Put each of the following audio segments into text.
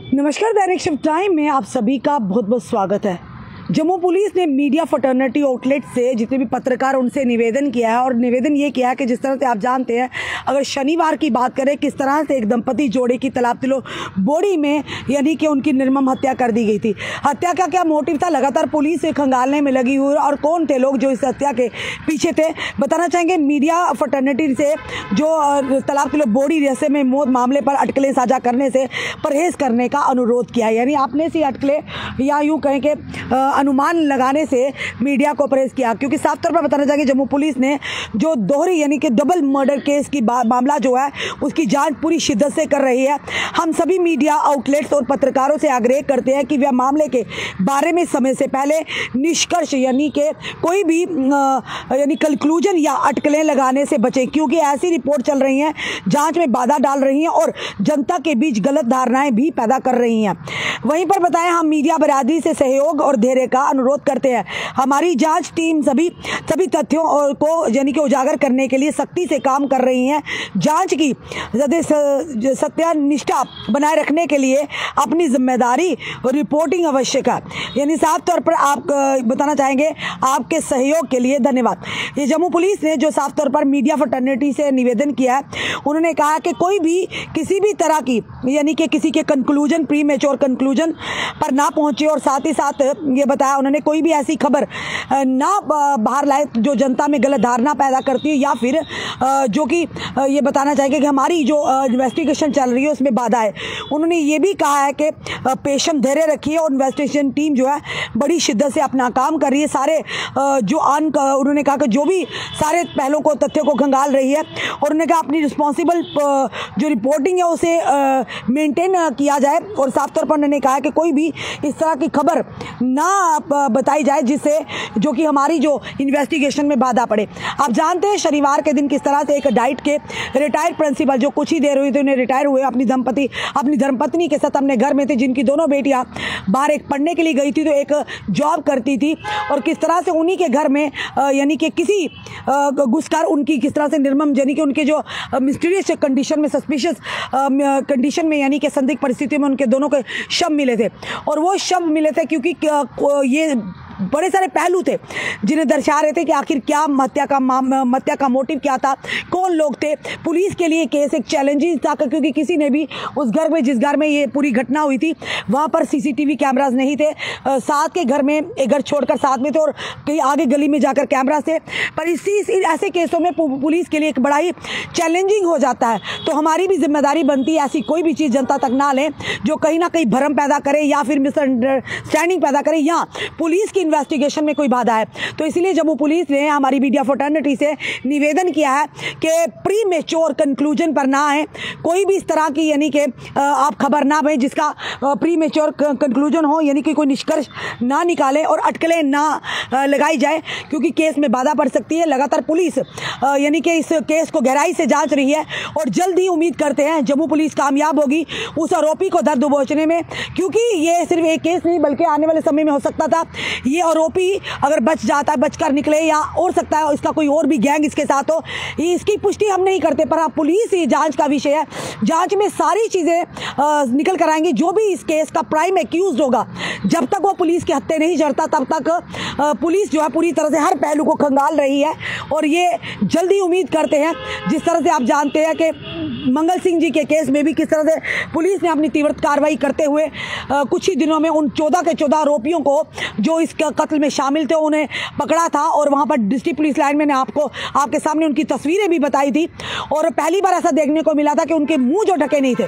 नमस्कार, दैनिक shift time में आप सभी का बहुत बहुत स्वागत है। जम्मू पुलिस ने मीडिया फर्टर्निटी आउटलेट से जितने भी पत्रकार उनसे निवेदन किया है और निवेदन ये किया है कि जिस तरह से आप जानते हैं, अगर शनिवार की बात करें किस तरह से एक दंपति जोड़े की तलाबतिलो बोड़ी में यानी कि उनकी निर्मम हत्या कर दी गई थी। हत्या का क्या मोटिव था, लगातार पुलिस से खंगालने में लगी हुई और कौन थे लोग जो इस हत्या के पीछे थे, बताना चाहेंगे। मीडिया फर्टर्निटी से जो तलाबतिलो बोड़ी रहस्य में मौत मामले पर अटकलें साझा करने से परहेज करने का अनुरोध किया है। यानी आपने सी अटकलें या यूँ कहें कि अनुमान लगाने से मीडिया को परहेज किया, क्योंकि साफ तौर पर बताना चाहिए जम्मू पुलिस ने जो दोहरी यानी कि डबल मर्डर केस की मामला जो है उसकी जांच पूरी शिद्दत से कर रही है। हम सभी मीडिया आउटलेट्स और पत्रकारों से आग्रह करते हैं कि वह मामले के बारे में समय से पहले निष्कर्ष यानी कि कोई भी यानी कंक्लूजन या अटकलें लगाने से बचें, क्योंकि ऐसी रिपोर्ट चल रही हैं जांच में बाधा डाल रही हैं और जनता के बीच गलत धारणाएं भी पैदा कर रही हैं। वहीं पर बताएं, हम मीडिया बरादरी से सहयोग और धैर्य का अनुरोध करते हैं। हमारी जांच टीम सभी तथ्यों को यानी कि उजागर करने के लिए सख्ती से काम कर रही है। जांच की सत्यनिष्ठा बनाए रखने के लिए अपनी जिम्मेदारी और रिपोर्टिंग आवश्यक है। यानी साफ तौर पर आप बताना चाहेंगे आपके सहयोग के लिए धन्यवाद। ये जम्मू पुलिस ने जो साफ तौर पर मीडिया फर्टर्निटी से निवेदन किया है, उन्होंने कहा कि कोई भी किसी भी तरह की यानी कि किसी के कंक्लूजन प्री मेच्योर कंक्लूजन पर ना पहुंचे और साथ ही साथ ये बताया उन्होंने कोई भी ऐसी खबर ना बाहर लाए जो जनता में गलत धारणा पैदा करती है या फिर जो कि ये बताना चाहेंगे कि हमारी जो इन्वेस्टिगेशन चल रही है उसमें बाधा है। उन्होंने ये भी कहा है कि पेशेंस धैर्य रखिए और इन्वेस्टिगेशन टीम जो है बड़ी शिद्दत से अपना काम कर रही है। सारे जो उन्होंने कहा कि जो भी सारे पहलों को तथ्यों को खंगाल रही है और उन्होंने कहा अपनी रिस्पॉन्सिबल जो रिपोर्टिंग है उसे मेंटेन किया जाए और साफ तौर पर उन्होंने कहा कि कोई भी इस तरह की खबर ना बताई जाए जिससे जो कि हमारी जो इन्वेस्टिगेशन में बाधा पड़े। आप जानते हैं शनिवार के दिन किस तरह से एक डाइट के रिटायर्ड प्रिंसिपल जो कुछ ही देर हुई थी उन्हें रिटायर हुए, अपनी धर्मपत्नी के साथ अपने घर में थे, जिनकी दोनों बेटियां बाहर एक पढ़ने के लिए गई थी तो एक जॉब करती थी, और किस तरह से उन्हीं के घर में यानी कि किसी घुसकर उनकी किस तरह से निर्मम यानी कि उनके जो मिस्टीरियस कंडीशन में सस्पिशियस कंडीशन में यानी कि संदिग्ध परिस्थितियों में उनके दोनों के शव मिले थे। और वो शव मिले थे क्योंकि ये बड़े सारे पहलू थे जिन्हें दर्शा रहे थे कि आखिर क्या हत्या का मोटिव क्या था, कौन लोग थे। पुलिस के लिए केस एक चैलेंजिंग था क्योंकि किसी ने भी उस घर में जिस घर में ये पूरी घटना हुई थी वहाँ पर सीसीटीवी कैमरास नहीं थे। साथ के घर में एक घर छोड़कर साथ में थे और कहीं आगे गली में जाकर कैमरा थे। पर ऐसे केसों में पुलिस के लिए एक बड़ा ही चैलेंजिंग हो जाता है। तो हमारी भी जिम्मेदारी बनती है ऐसी कोई भी चीज़ जनता तक ना लें जो कहीं ना कहीं भ्रम पैदा करे या फिर मिसअंडरस्टैंडिंग पैदा करे या पुलिस की इन्वेस्टिगेशन में कोई बाधा है। तो इसीलिए जम्मू पुलिस ने हमारी मीडिया फर्टर्निटी से निवेदन किया है कि प्री मेच्योर कंक्लूजन पर ना आए, कोई भी इस तरह की यानी कि आप खबर ना भें जिसका प्री मेच्योर कंक्लूजन हो, यानी कि कोई निष्कर्ष ना निकाले और अटकलें ना लगाई जाए क्योंकि केस में बाधा पड़ सकती है। लगातार पुलिस यानी कि इस केस को गहराई से जांच रही है और जल्द ही उम्मीद करते हैं जम्मू पुलिस कामयाब होगी उस आरोपी को दर्द दबोचने में, क्योंकि ये सिर्फ एक केस नहीं बल्कि आने वाले समय में हो सकता था ये आरोपी अगर बचकर निकले या हो सकता है इसका कोई और भी गैंग इसके साथ हो। इसकी पुष्टि हम नहीं करते, पर आप पुलिस ही जांच का विषय है, जांच में सारी चीजें निकल कर आएंगी। जो भी इस केस का प्राइम एक्यूज्ड होगा, जब तक वो पुलिस के हत्थे नहीं चढ़ता तब तक पुलिस जो है पूरी तरह से हर पहलू को खंगाल रही है और ये जल्दी उम्मीद करते हैं। जिस तरह से आप जानते हैं कि मंगल सिंह जी के केस में भी किस तरह से पुलिस ने अपनी तीव्र कार्रवाई करते हुए कुछ ही दिनों में उन 14 के 14 आरोपियों को जो इस कत्ल में शामिल थे उन्हें पकड़ा था और वहां पर डिस्ट्रिक्ट पुलिस लाइन में आपके सामने उनकी तस्वीरें भी बताई थी। और पहली बार ऐसा देखने को मिला था कि उनके मुंह जो ढके नहीं थे,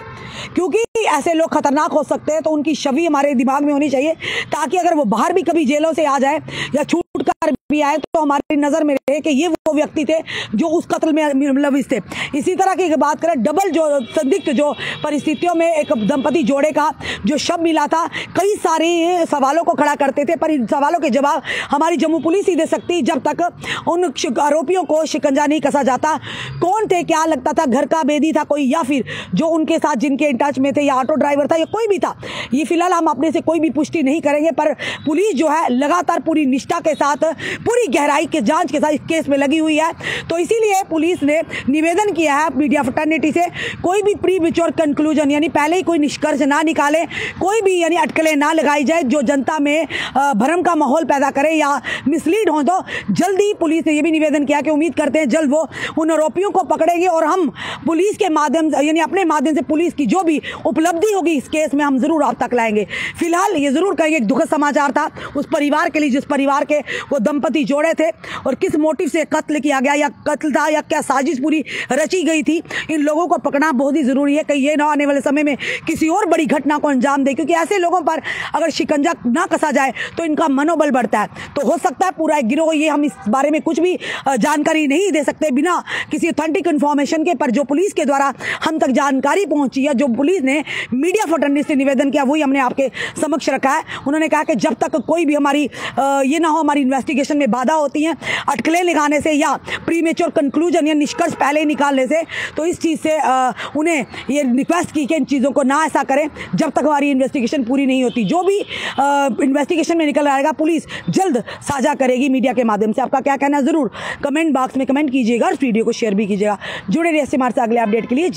क्योंकि ऐसे लोग खतरनाक हो सकते हैं तो उनकी छवि हमारे दिमाग में होनी चाहिए ताकि अगर वो बाहर भी कभी जेलों से आ जाए या छूट कर भी आए तो हमारी नजर में रहे कि ये वो व्यक्ति थे जो उस कत्ल में मुलविस थे। इसी तरह की बात करें, डबल जो संदिग्ध जो परिस्थितियों में एक दंपति जोड़े का जो शव मिला था, कई सारे सवालों को खड़ा करते थे, पर इन सवालों के जवाब हमारी जम्मू पुलिस ही दे सकती जब तक उन आरोपियों को शिकंजा नहीं कसा जाता। कौन थे, क्या लगता था, घर का बेदी था कोई या फिर जो उनके साथ जिनके इन टच में थे या ऑटो ड्राइवर था या कोई भी था, ये फिलहाल हम अपने से कोई भी पुष्टि नहीं करेंगे। पर पुलिस जो है लगातार पूरी निष्ठा के साथ पूरी गहराई के जांच के साथ इस केस में लगी हुई है। तो इसीलिए पुलिस ने निवेदन किया है मीडिया फ्रेटर्निटी से, कोई भी प्री मैच्योर कंक्लूजन यानी पहले ही कोई निष्कर्ष ना निकाले, कोई भी यानी अटकलें ना लगाई जाए जो जनता में भ्रम का माहौल पैदा करे या मिसलीड हो। तो जल्दी पुलिस ने यह भी निवेदन किया कि उम्मीद करते हैं जल्द वो उन आरोपियों को पकड़ेंगे और हम पुलिस के माध्यम यानी अपने माध्यम से पुलिस की जो भी उपलब्धि होगी इस केस में हम जरूर आप तक लाएंगे। फिलहाल ये जरूर कहेंगे एक दुखद समाचार था उस परिवार के लिए जिस परिवार के वो दंपति जोड़े थे और किस मोटिव से कत्ल किया गया, या कत्ल था या क्या साजिश पूरी रची गई थी। इन लोगों को पकड़ना बहुत ही जरूरी है कहीं ये ना आने वाले समय में किसी और बड़ी घटना को अंजाम दे, क्योंकि ऐसे लोगों पर अगर शिकंजा ना कसा जाए तो इनका मनोबल बढ़ता है। तो हो सकता है पूरा एक गिरोह, ये हम इस बारे में कुछ भी जानकारी नहीं दे सकते बिना किसी ऑथेंटिक इन्फॉर्मेशन के, पर जो पुलिस के द्वारा हम तक जानकारी पहुंची है, जो पुलिस ने मीडिया फ्रेटर्निटी से निवेदन किया वही हमने आपके समक्ष रखा है। उन्होंने कहा कि जब तक कोई भी हमारी ये ना हो हमारी इन्वेस्टिगेशन में बाधा होती है अटकलें लगाने से या प्रीमेच्योर कंक्लूजन या निष्कर्ष पहले ही निकालने से, तो इस चीज़ से उन्हें ये रिक्वेस्ट की कि इन चीज़ों को ना ऐसा करें जब तक हमारी इन्वेस्टिगेशन पूरी नहीं होती। जो भी इन्वेस्टिगेशन में निकल आएगा पुलिस जल्द साझा करेगी मीडिया के माध्यम से। आपका क्या कहना है ज़रूर कमेंट बॉक्स में कमेंट कीजिएगा और वीडियो को शेयर भी कीजिएगा। जुड़े रहिए हमारे साथ अगले अपडेट के लिए।